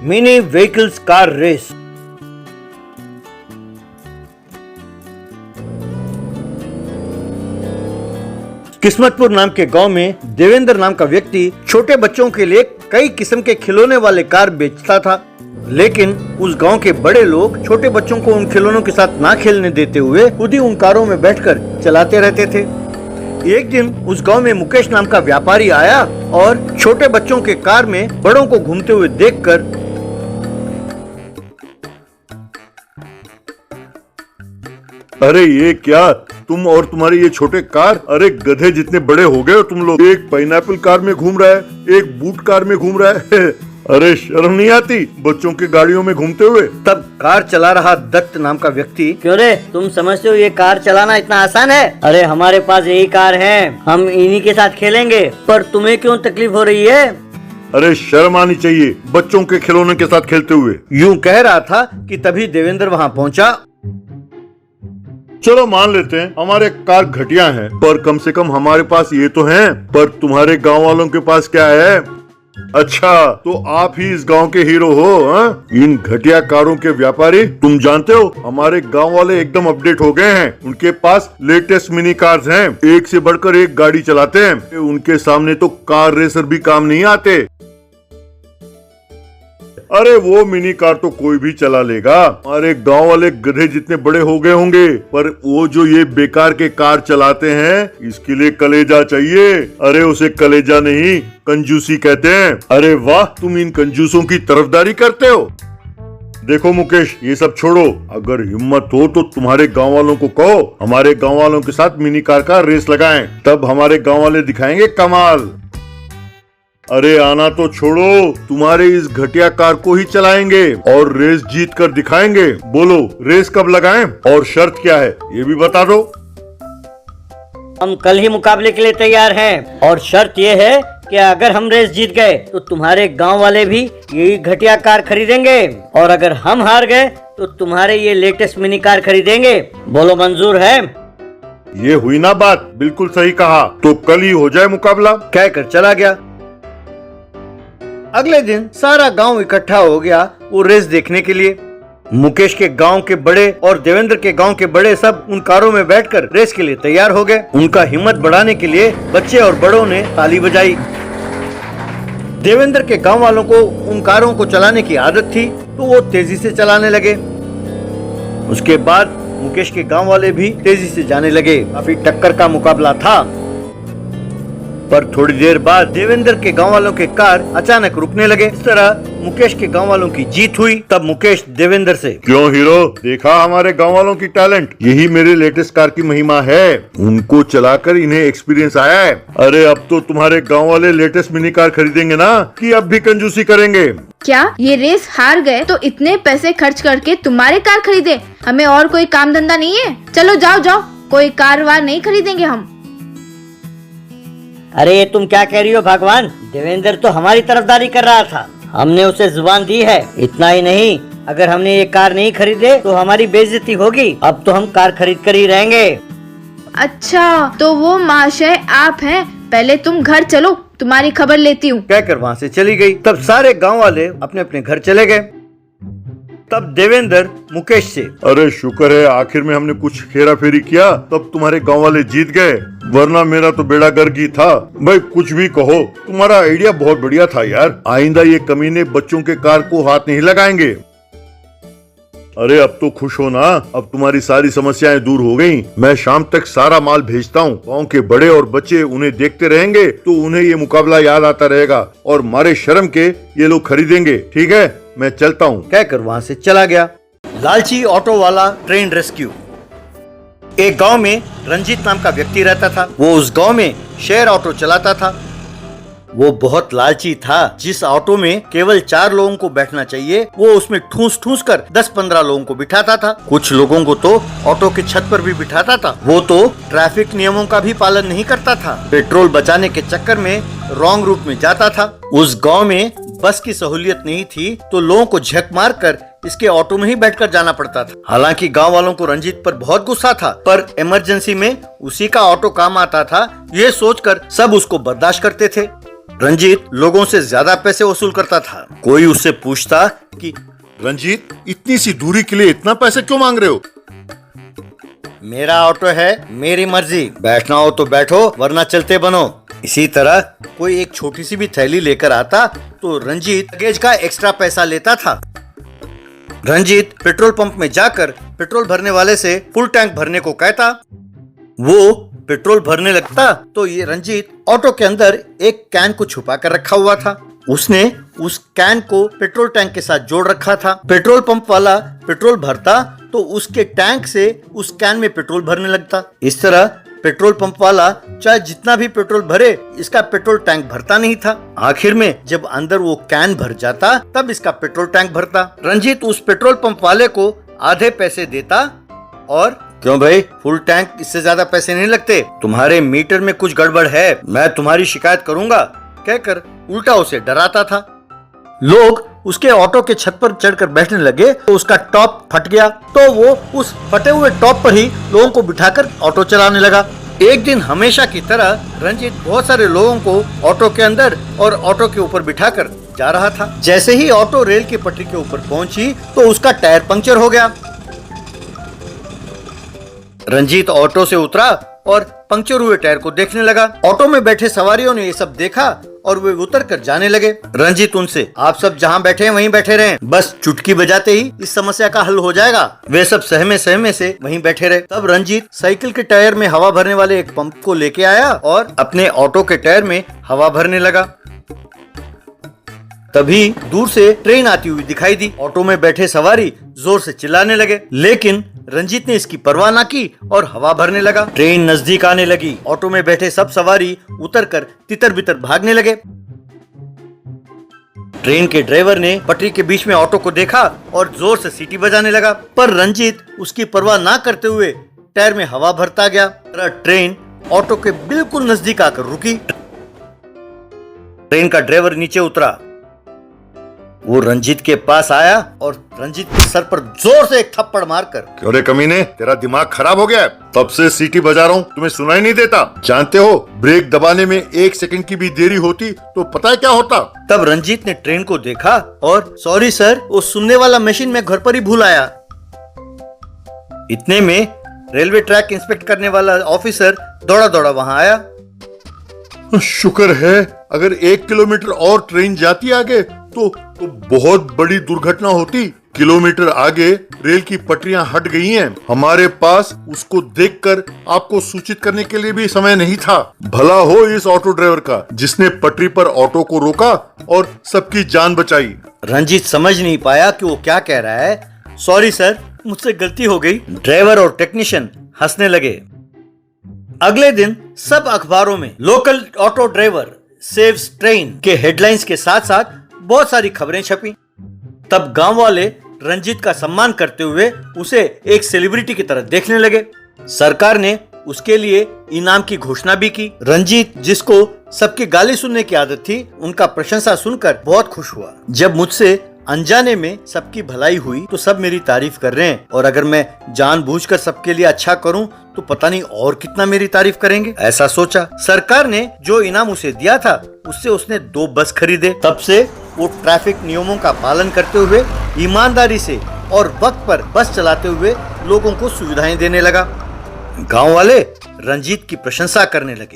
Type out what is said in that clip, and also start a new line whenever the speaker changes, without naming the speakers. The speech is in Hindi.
Mini vehicles car race. Kismatpur नाम के गांव में देवेंद्र नाम का व्यक्ति छोटे बच्चों के लिए कई किस्म के खिलौने वाले कार बेचता था, लेकिन उस गांव के बड़े लोग छोटे बच्चों को उन खिलौनों के साथ ना खेलने देते हुए खुद ही उन कारों में बैठकर चलाते रहते थे। एक दिन उस गांव में मुकेश नाम का व्यापारी आया और छोटे बच्चों के कार में बड़ों को घूमते हुए देखकर
अरे ये क्या, तुम और तुम्हारी ये छोटे कार, अरे गधे जितने बड़े हो गए हो तुम लोग। एक पाइनएप्पल कार में घूम रहा है, एक बूट कार में घूम रहा है। अरे शर्म नहीं आती बच्चों की गाड़ियों में घूमते हुए।
तब कार चला रहा दत्त नाम का व्यक्ति,
क्यों रे, तुम समझते हो ये कार चलाना इतना आसान है? अरे हमारे पास यही कार है, हम इन्हीं के साथ खेलेंगे। पर तुम्हें क्यों तकलीफ हो रही है?
अरे शर्म आनी चाहिए बच्चों के खिलौने के साथ खेलते हुए।
यूं कह रहा था कि तभी देवेंद्र वहां पहुंचा।
चलो मान लेते हैं हमारे कार घटिया हैं, पर कम से कम हमारे पास ये तो हैं। पर तुम्हारे गांव वालों के पास क्या है? अच्छा, तो आप ही इस गांव के हीरो हो हा? इन घटिया कारों के व्यापारी। तुम जानते हो हमारे गांव वाले एकदम अपडेट हो गए हैं, उनके पास लेटेस्ट मिनी कार्स हैं, एक से बढ़कर एक गाड़ी चलाते हैं। उनके सामने तो कार रेसर भी काम नहीं आते। अरे वो मिनी कार तो कोई भी चला लेगा, हमारे गांव वाले गधे जितने बड़े हो गए होंगे, पर वो जो ये बेकार के कार चलाते हैं इसके लिए कलेजा चाहिए। अरे उसे कलेजा नहीं कंजूसी कहते हैं। अरे वाह, तुम इन कंजूसों की तरफदारी करते हो। देखो मुकेश, ये सब छोड़ो, अगर हिम्मत हो तो तुम्हारे गांव वालों को कहो हमारे गांव वालों के साथ मिनी कार का रेस लगाएं, तब हमारे गांव वाले दिखाएंगे कमाल। अरे आना तो छोड़ो, तुम्हारे इस घटिया कार को ही चलाएंगे और रेस जीत कर दिखाएंगे। बोलो रेस कब लगाएं और शर्त क्या है ये भी बता दो।
हम कल ही मुकाबले के लिए तैयार हैं और शर्त ये है कि अगर हम रेस जीत गए तो तुम्हारे गांव वाले भी यही घटिया कार खरीदेंगे, और अगर हम हार गए तो तुम्हारे ये लेटेस्ट मिनी कार खरीदेंगे। बोलो मंजूर है?
ये हुई ना बात, बिल्कुल सही कहा। तो कल ही हो जाए मुकाबला,
कहकर चला गया। अगले दिन सारा गांव इकट्ठा हो गया वो रेस देखने के लिए। मुकेश के गांव के बड़े और देवेंद्र के गांव के बड़े सब उन कारों में बैठकर रेस के लिए तैयार हो गए। उनका हिम्मत बढ़ाने के लिए बच्चे और बड़ों ने ताली बजाई। देवेंद्र के गांव वालों को उन कारों को चलाने की आदत थी तो वो तेजी से चलाने लगे। उसके बाद मुकेश के गांव वाले भी तेजी से जाने लगे। काफी टक्कर का मुकाबला था, पर थोड़ी देर बाद देवेंद्र के गांव वालों के कार अचानक रुकने लगे। इस तरह मुकेश के गांव वालों की जीत हुई। तब मुकेश देवेंद्र से,
क्यों हीरो, देखा हमारे गांव वालों की टैलेंट? यही मेरे लेटेस्ट कार की महिमा है, उनको चलाकर इन्हें एक्सपीरियंस आया है। अरे अब तो तुम्हारे गांव वाले लेटेस्ट मिनी कार खरीदेंगे ना, कि अब भी कंजूसी करेंगे?
क्या ये रेस हार गए तो इतने पैसे खर्च करके तुम्हारे कार खरीदे? हमें और कोई काम धंधा नहीं है? चलो जाओ जाओ, कोई कार वार नहीं खरीदेंगे हम।
अरे ये तुम क्या कह रही हो भगवान? देवेंद्र तो हमारी तरफदारी कर रहा था, हमने उसे जुबान दी है। इतना ही नहीं, अगर हमने ये कार नहीं खरीदे तो हमारी बेइज्जती होगी। अब तो हम कार खरीद कर ही रहेंगे।
अच्छा, तो वो महाशय आप हैं? पहले तुम घर चलो, तुम्हारी खबर लेती हूँ।
कहकर वहाँ से चली गई। तब सारे गांव वाले अपने अपने घर चले गए। तब देवेंद्र मुकेश से,
अरे शुक्र है आखिर में हमने कुछ हेरा फेरी किया, तब तुम्हारे गांव वाले जीत गए, वरना मेरा तो बेड़ा गर्क ही था। भाई कुछ भी कहो, तुम्हारा आइडिया बहुत बढ़िया था यार। आइंदा ये कमीने बच्चों के कार को हाथ नहीं लगाएंगे। अरे अब तो खुश हो ना, अब तुम्हारी सारी समस्याएं दूर हो गयी। मैं शाम तक सारा माल भेजता हूँ, गाँव के बड़े और बच्चे उन्हें देखते रहेंगे तो उन्हें ये मुकाबला याद आता रहेगा और मारे शर्म के ये लोग खरीदेंगे। ठीक है, मैं चलता हूँ।
कहकर वहाँ से चला गया। लालची ऑटो वाला ट्रेन रेस्क्यू। एक गांव में रंजीत नाम का व्यक्ति रहता था। वो उस गांव में शेयर ऑटो चलाता था। वो बहुत लालची था। जिस ऑटो में केवल 4 लोगों को बैठना चाहिए, वो उसमें ठूस ठूस कर 10-15 लोगों को बिठाता था। कुछ लोगों को तो ऑटो के छत पर भी बिठाता था। वो तो ट्रैफिक नियमों का भी पालन नहीं करता था। पेट्रोल बचाने के चक्कर में रॉन्ग रूट में जाता था। उस गांव में बस की सहूलियत नहीं थी तो लोगों को झक मार कर इसके ऑटो में ही बैठकर जाना पड़ता था। हालांकि गांव वालों को रंजीत पर बहुत गुस्सा था, पर इमरजेंसी में उसी का ऑटो काम आता था, ये सोचकर सब उसको बर्दाश्त करते थे। रंजीत लोगों से ज्यादा पैसे वसूल करता था। कोई उससे पूछता कि
रंजीत, इतनी सी दूरी के लिए इतना पैसे क्यों मांग रहे हो?
मेरा ऑटो है, मेरी मर्जी, बैठना हो तो बैठो वरना चलते बनो। इसी तरह कोई एक छोटी सी भी थैली लेकर आता तो रंजीत लगेज का एक्स्ट्रा पैसा लेता था। रंजीत पेट्रोल पंप में जाकर पेट्रोल भरने वाले से फुल टैंक भरने को कहता। वो पेट्रोल भरने लगता तो ये रंजीत ऑटो के अंदर एक कैन को छुपा कर रखा हुआ था। उसने उस कैन को पेट्रोल टैंक के साथ जोड़ रखा था। पेट्रोल पंप वाला पेट्रोल भरता तो उसके टैंक से उस कैन में पेट्रोल भरने लगता। इस तरह पेट्रोल पंप वाला चाहे जितना भी पेट्रोल भरे, इसका पेट्रोल टैंक भरता नहीं था। आखिर में जब अंदर वो कैन भर जाता तब इसका पेट्रोल टैंक भरता। रंजीत उस पेट्रोल पंप वाले को आधे पैसे देता और क्यों भाई, फुल टैंक इससे ज्यादा पैसे नहीं लगते, तुम्हारे मीटर में कुछ गड़बड़ है, मैं तुम्हारी शिकायत करूंगा कहकर उल्टा उसे डराता था। लोग उसके ऑटो के छत पर चढ़कर बैठने लगे तो उसका टॉप फट गया तो वो उस फटे हुए टॉप पर ही लोगों को बिठाकर ऑटो चलाने लगा। एक दिन हमेशा की तरह रंजीत बहुत सारे लोगों को ऑटो के अंदर और ऑटो के ऊपर बिठाकर जा रहा था। जैसे ही ऑटो रेल की पटरी के ऊपर पहुंची तो उसका टायर पंक्चर हो गया। रंजीत ऑटो से उतरा और पंक्चर हुए टायर को देखने लगा। ऑटो में बैठे सवारियों ने ये सब देखा और वे उतर कर जाने लगे। रंजीत उनसे, आप सब जहाँ बैठे हैं वहीं बैठे रहें, बस चुटकी बजाते ही इस समस्या का हल हो जाएगा। वे सब सहमे सहमे से वहीं बैठे रहे। तब रंजीत साइकिल के टायर में हवा भरने वाले एक पंप को लेके आया और अपने ऑटो के टायर में हवा भरने लगा। तभी दूर से ट्रेन आती हुई दिखाई दी। ऑटो में बैठे सवारी जोर से चिल्लाने लगे, लेकिन रंजीत ने इसकी परवाह न की और हवा भरने लगा। ट्रेन नजदीक आने लगी। ऑटो में बैठे सब सवारी उतरकर तितर बितर भागने लगे। ट्रेन के ड्राइवर ने पटरी के बीच में ऑटो को देखा और जोर से सीटी बजाने लगा, पर रंजीत उसकी परवाह ना करते हुए टायर में हवा भरता गया। ट्रेन ऑटो के बिल्कुल नजदीक आकर रुकी। ट्रेन का ड्राइवर नीचे उतरा। वो रंजीत के पास आया और रंजीत के सर पर जोर से एक थप्पड़ मारकर,
क्यों रे कमीने, तेरा दिमाग खराब हो गया है? तब से सीटी बजा रहा हूँ, तुम्हें सुनाई नहीं देता? जानते हो ब्रेक दबाने में 1 सेकंड की भी देरी होती तो पता है क्या होता?
तब रंजीत ने ट्रेन को देखा और सॉरी सर, वो सुनने वाला मशीन मैं घर पर ही भूल आया। इतने में रेलवे ट्रैक इंस्पेक्ट करने वाला ऑफिसर दौड़ा दौड़ा वहाँ आया।
शुक्र है, अगर 1 किलोमीटर और ट्रेन जाती आगे तो बहुत बड़ी दुर्घटना होती। किलोमीटर आगे रेल की पटरियां हट गई हैं। हमारे पास उसको देखकर आपको सूचित करने के लिए भी समय नहीं था। भला हो इस ऑटो ड्राइवर का जिसने पटरी पर ऑटो को रोका और सबकी जान बचाई।
रंजीत समझ नहीं पाया कि वो क्या कह रहा है। सॉरी सर, मुझसे गलती हो गई। ड्राइवर और टेक्नीशियन हंसने लगे। अगले दिन सब अखबारों में local auto driver saves train के हेडलाइंस के साथ साथ बहुत सारी खबरें छपी। तब गांव वाले रंजीत का सम्मान करते हुए उसे एक सेलिब्रिटी की तरह देखने लगे। सरकार ने उसके लिए इनाम की घोषणा भी की। रंजीत, जिसको सबकी गाली सुनने की आदत थी, उनका प्रशंसा सुनकर बहुत खुश हुआ। जब मुझसे अनजाने में सबकी भलाई हुई तो सब मेरी तारीफ कर रहे हैं, और अगर मैं जानबूझकर सबके लिए अच्छा करूं तो पता नहीं और कितना मेरी तारीफ करेंगे, ऐसा सोचा। सरकार ने जो इनाम उसे दिया था उससे उसने 2 बस खरीदे। तब से वो ट्रैफिक नियमों का पालन करते हुए ईमानदारी से और वक्त पर बस चलाते हुए लोगों को सुविधाएं देने लगा। गांव वाले रंजीत की प्रशंसा करने लगे।